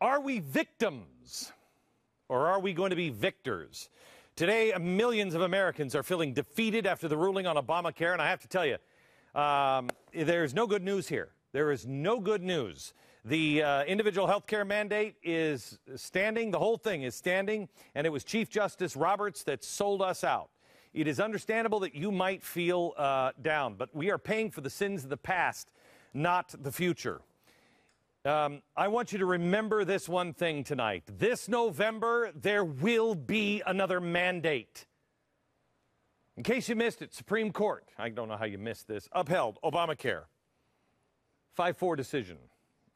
Are we victims or are we going to be victors? Today, millions of Americans are feeling defeated after the ruling on Obamacare, and I have to tell you, there's no good news here. There is no good news. The individual health care mandate is standing. The whole thing is standing, and it was Chief Justice Roberts that sold us out. It is understandable that you might feel down, but we are paying for the sins of the past, not the future. I want you to remember this one thing tonight. This November, there will be another mandate. In case you missed it, Supreme Court, I don't know how you missed this, upheld Obamacare. 5-4 decision,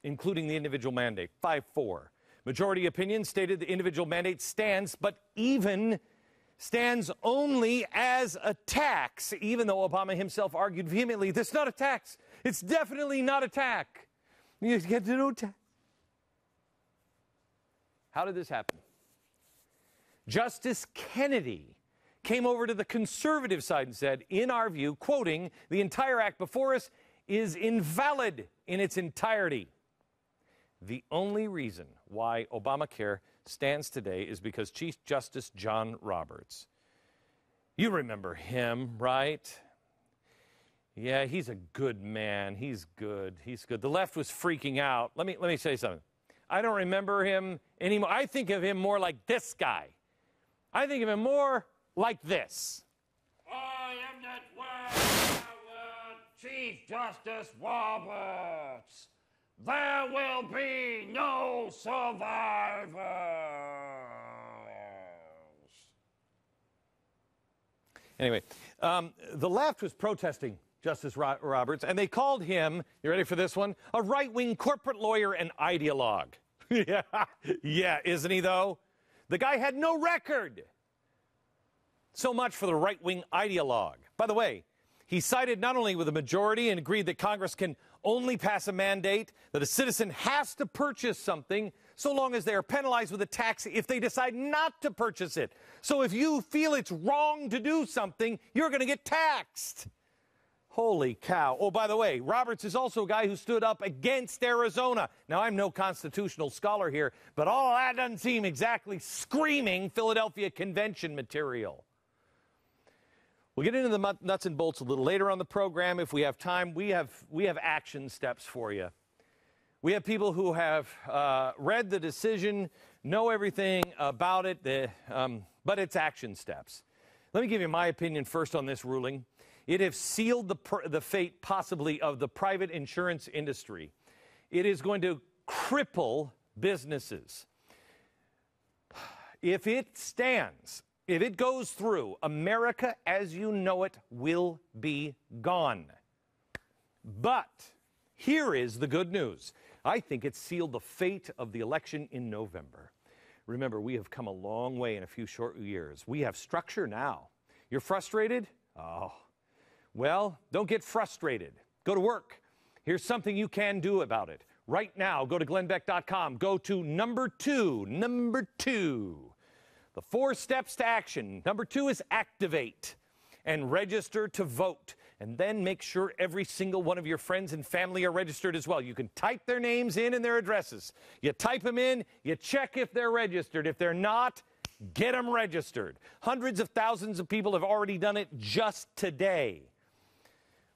including the individual mandate. 5-4. Majority opinion stated the individual mandate stands, but even stands only as a tax, even though Obama himself argued vehemently, this is not a tax. It's definitely not a tax. You get to know tax. How did this happen? Justice Kennedy came over to the conservative side and said, in our view, quoting, the entire act before us is invalid in its entirety. The only reason why Obamacare stands today is because Chief Justice John Roberts. You remember him, right? Yeah, he's a good man. He's good. He's good. The left was freaking out. Let me say something. I don't remember him anymore. I think of him more like this guy. I think of him more like this. I am that word, Chief Justice Roberts. There will be no survivors. Anyway, the left was protesting Justice Roberts, and they called him, you ready for this one, a right-wing corporate lawyer and ideologue. Yeah, isn't he, though? The guy had no record. So much for the right-wing ideologue. By the way, he sided not only with the majority and agreed that Congress can only pass a mandate that a citizen has to purchase something so long as they are penalized with a tax if they decide not to purchase it. So if you feel it's wrong to do something, you're going to get taxed. Holy cow. Oh, by the way, Roberts is also a guy who stood up against Arizona. Now, I'm no constitutional scholar here, but all of that doesn't seem exactly screaming Philadelphia Convention material. We'll get into the nuts and bolts a little later on the program if we have time. We have action steps for you. We have people who have read the decision, know everything about it, but it's action steps. Let me give you my opinion first on this ruling. It has sealed the fate possibly of the private insurance industry. It is going to cripple businesses. If it stands, if it goes through, America as you know it will be gone. But here is the good news. I think it sealed the fate of the election in November. Remember, we have come a long way in a few short years. We have structure now. You're frustrated? Oh, well, don't get frustrated. Go to work. Here's something you can do about it. Right now, go to glennbeck.com. Go to number two. The 4 steps to action. Number 2 is activate and register to vote. And then make sure every single one of your friends and family are registered as well. You can type their names in and their addresses. You type them in, you check if they're registered. If they're not, get them registered. Hundreds of thousands of people have already done it just today.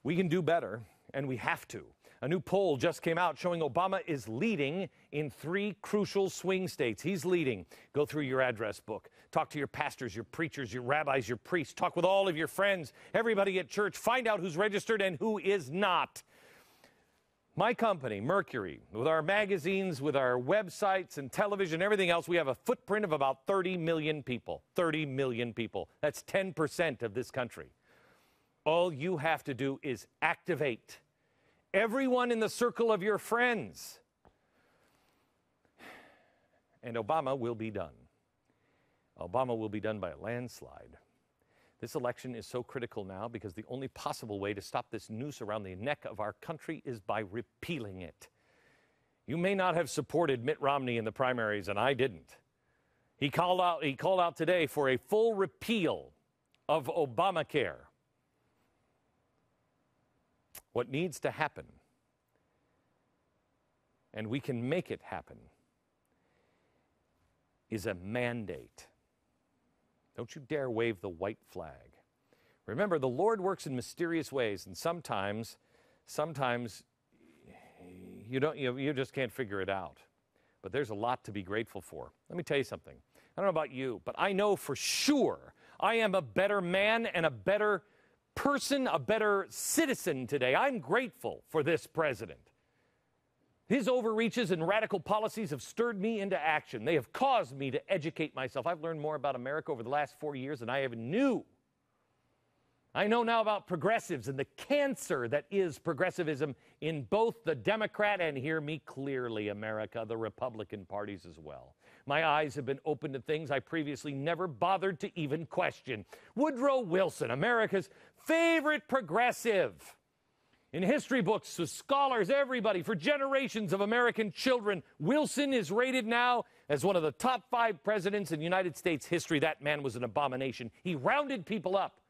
We can do better, and we have to. A new poll just came out showing Obama is leading in 3 crucial swing states. He's leading. Go through your address book. Talk to your pastors, your preachers, your rabbis, your priests. Talk with all of your friends, everybody at church. Find out who's registered and who is not. My company, Mercury, with our magazines, with our websites and television, everything else, we have a footprint of about 30 million people. 30 million people. That's 10% of this country. All you have to do is activate everyone in the circle of your friends. And Obama will be done. Obama will be done by a landslide. This election is so critical now because the only possible way to stop this noose around the neck of our country is by repealing it. You may not have supported Mitt Romney in the primaries, and I didn't. He called out today for a full repeal of Obamacare. What needs to happen, and we can make it happen, is a mandate. Don't you dare wave the white flag. Remember, the Lord works in mysterious ways, and sometimes you just can't figure it out. But there's a lot to be grateful for. Let me tell you something. I don't know about you, but I know for sure I am a better man and a better person, a better citizen today. I'm grateful for this president. His overreaches and radical policies have stirred me into action. They have caused me to educate myself. I've learned more about America over the last 4 years than I ever knew. I know now about progressives and the cancer that is progressivism in both the Democrat and, hear me clearly, America, the Republican parties as well. My eyes have been opened to things I previously never bothered to even question. Woodrow Wilson, America's favorite progressive. In history books, with scholars, everybody, for generations of American children, Wilson is rated now as one of the top 5 presidents in United States history. That man was an abomination. He rounded people up.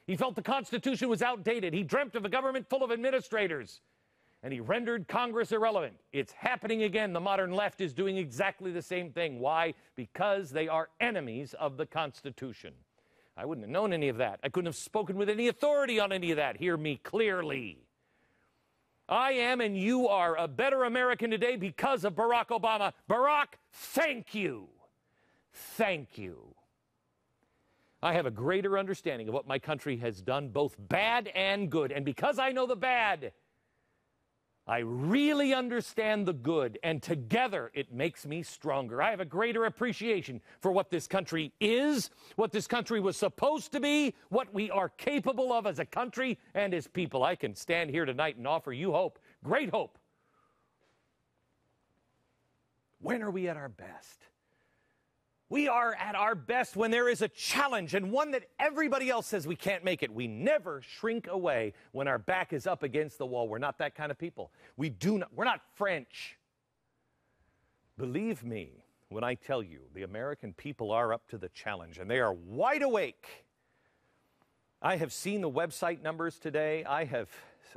He felt the Constitution was outdated. He dreamt of a government full of administrators. And he rendered Congress irrelevant. It's happening again. The modern left is doing exactly the same thing. Why? Because they are enemies of the Constitution. I wouldn't have known any of that. I couldn't have spoken with any authority on any of that. Hear me clearly. I am and you are a better American today because of Barack Obama. Barack, thank you. Thank you. I have a greater understanding of what my country has done, both bad and good. And because I know the bad, I really understand the good. And together, it makes me stronger. I have a greater appreciation for what this country is, what this country was supposed to be, what we are capable of as a country and as people. I can stand here tonight and offer you hope, great hope. When are we at our best? We are at our best when there is a challenge and one that everybody else says we can't make it. We never shrink away when our back is up against the wall. We're not that kind of people. We're not French. Believe me when I tell you the American people are up to the challenge and they are wide awake. I have seen the website numbers today. I have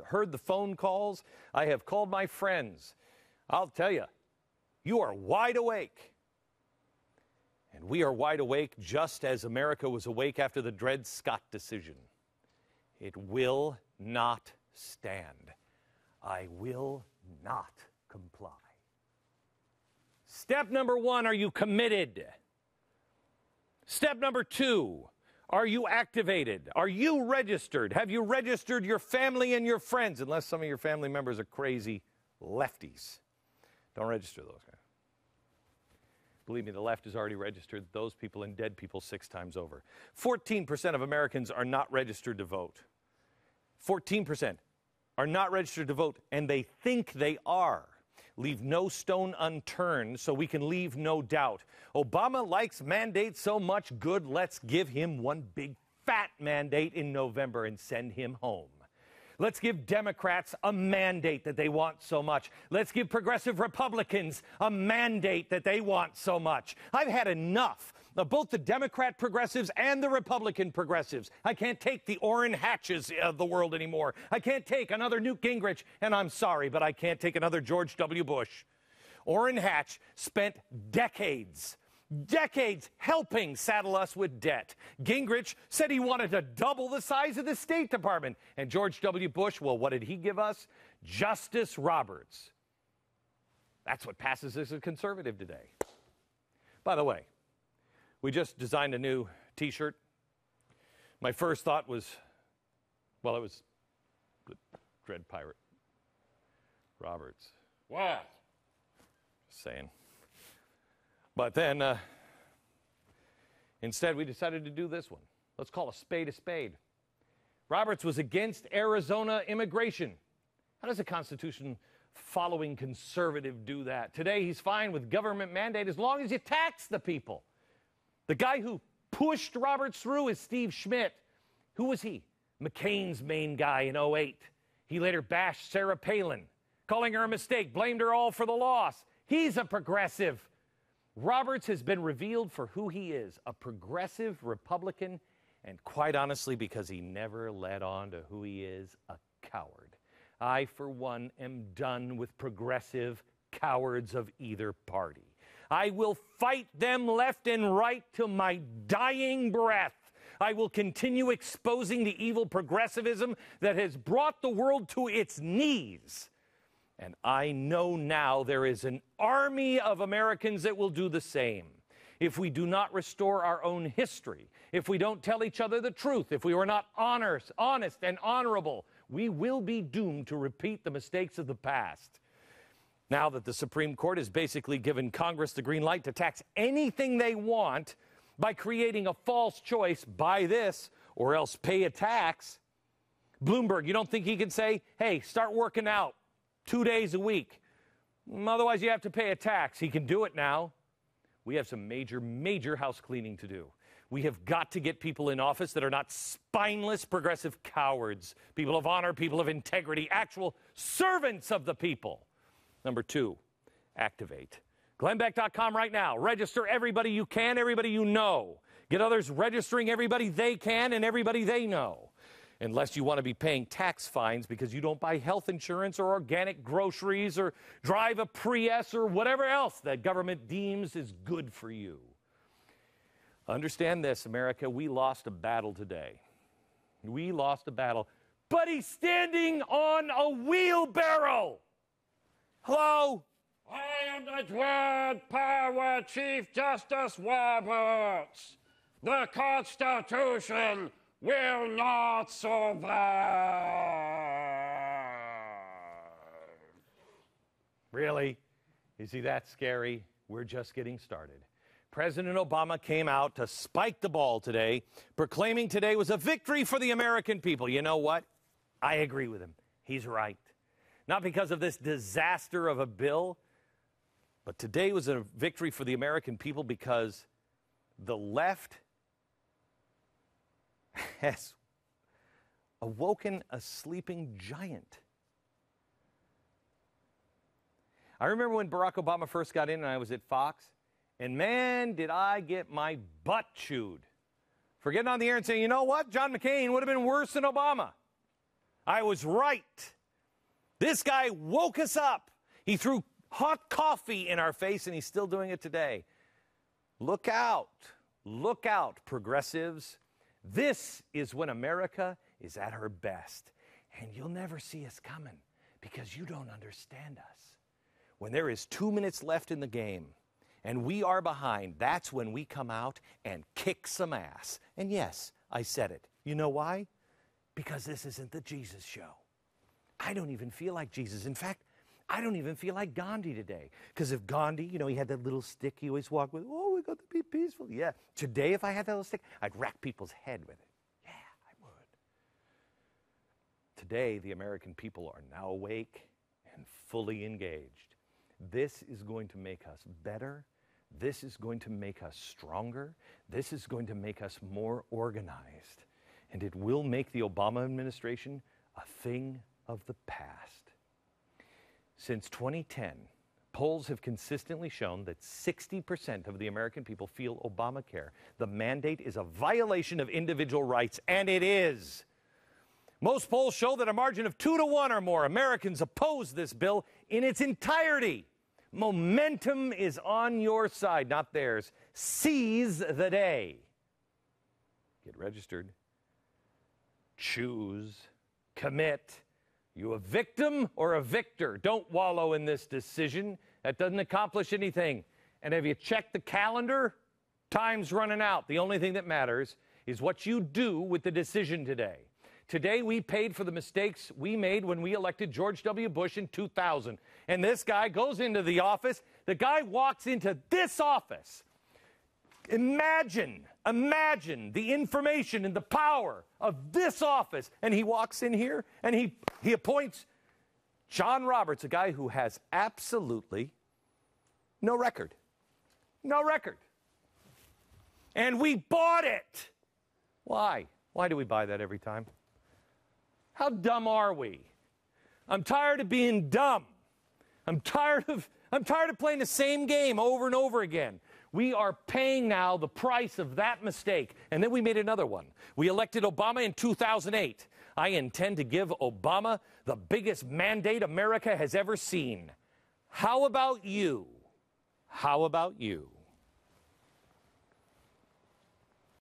heard the phone calls. I have called my friends. I'll tell you, you are wide awake. And we are wide awake just as America was awake after the Dred Scott decision. It will not stand. I will not comply. Step number 1, are you committed? Step number 2, are you activated? Are you registered? Have you registered your family and your friends? Unless some of your family members are crazy lefties. Don't register those guys. Believe me, the left has already registered those people and dead people 6 times over. 14% of Americans are not registered to vote. 14% are not registered to vote, and they think they are. Leave no stone unturned so we can leave no doubt. Obama likes mandates so much, good, let's give him one big fat mandate in November and send him home. Let's give Democrats a mandate that they want so much. Let's give progressive Republicans a mandate that they want so much. I've had enough of both the Democrat progressives and the Republican progressives. I can't take the Orrin Hatches of the world anymore. I can't take another Newt Gingrich, and I'm sorry, but I can't take another George W. Bush. Orrin Hatch spent decades helping saddle us with debt. Gingrich said he wanted to double the size of the State Department. And George W. Bush, well, what did he give us? Justice Roberts. That's what passes as a conservative today. By the way, we just designed a new T-shirt. My first thought was, well, it was the Dread Pirate Roberts. What? Just saying. But then, instead, we decided to do this one. Let's call a spade a spade. Roberts was against Arizona immigration. How does a Constitution-following conservative do that? Today, he's fine with government mandate as long as you tax the people. The guy who pushed Roberts through is Steve Schmidt. Who was he? McCain's main guy in 2008. He later bashed Sarah Palin, calling her a mistake, blamed her all for the loss. He's a progressive. Roberts has been revealed for who he is, a progressive Republican, and quite honestly, because he never led on to who he is, a coward. I, for one, am done with progressive cowards of either party. I will fight them left and right till my dying breath. I will continue exposing the evil progressivism that has brought the world to its knees. And I know now there is an army of Americans that will do the same. If we do not restore our own history, if we don't tell each other the truth, if we are not honest and honorable, we will be doomed to repeat the mistakes of the past. Now that the Supreme Court has basically given Congress the green light to tax anything they want by creating a false choice, buy this or else pay a tax, Bloomberg, you don't think he can say, hey, start working out 2 days a week? Otherwise, you have to pay a tax. He can do it now. We have some major house cleaning to do. We have got to get people in office that are not spineless progressive cowards, people of honor, people of integrity, actual servants of the people. Number 2, activate. GlennBeck.com right now. Register everybody you can, everybody you know. Get others registering everybody they can and everybody they know. Unless you want to be paying tax fines because you don't buy health insurance or organic groceries or drive a Prius or whatever else that government deems is good for you. Understand this, America, we lost a battle today. We lost a battle, but he's standing on a wheelbarrow. Hello? I am the dread power Chief Justice Roberts. The Constitution will not survive. Really? Is he that scary? We're just getting started. President Obama came out to spike the ball today, proclaiming today was a victory for the American people. You know what? I agree with him. He's right. Not because of this disaster of a bill, but today was a victory for the American people because the left has awoken a sleeping giant. I remember when Barack Obama first got in and I was at Fox, and man, did I get my butt chewed for getting on the air and saying, you know what, John McCain would have been worse than Obama. I was right. This guy woke us up. He threw hot coffee in our face, and he's still doing it today. Look out, progressives. This is when America is at her best, and you'll never see us coming because you don't understand us. When there is 2 minutes left in the game and we are behind, that's when we come out and kick some ass. And yes, I said it. You know why? Because this isn't the Jesus show. I don't even feel like Jesus. In fact, I don't even feel like Gandhi today. Because if Gandhi, you know, he had that little stick he always walked with. Oh, we got to be peaceful. Yeah. Today, if I had that little stick, I'd rack people's head with it. Yeah, I would. Today, the American people are now awake and fully engaged. This is going to make us better. This is going to make us stronger. This is going to make us more organized. And it will make the Obama administration a thing of the past. Since 2010, polls have consistently shown that 60% of the American people feel Obamacare, the mandate, is a violation of individual rights, and it is. Most polls show that a margin of 2-1 or more Americans oppose this bill in its entirety. Momentum is on your side, not theirs. Seize the day. Get registered. Choose. Commit. You a victim or a victor? Don't wallow in this decision. That doesn't accomplish anything. And have you checked the calendar? Time's running out. The only thing that matters is what you do with the decision today. Today, we paid for the mistakes we made when we elected George W. Bush in 2000. And this guy goes into the office. The guy walks into this office. Imagine the information and the power of this office. And he walks in here and he appoints John Roberts, a guy who has absolutely no record. No record. And we bought it. Why? Why do we buy that every time? How dumb are we? I'm tired of being dumb. I'm tired of playing the same game over and over again. We are paying now the price of that mistake. And then we made another one. We elected Obama in 2008. I intend to give Obama the biggest mandate America has ever seen. How about you? How about you?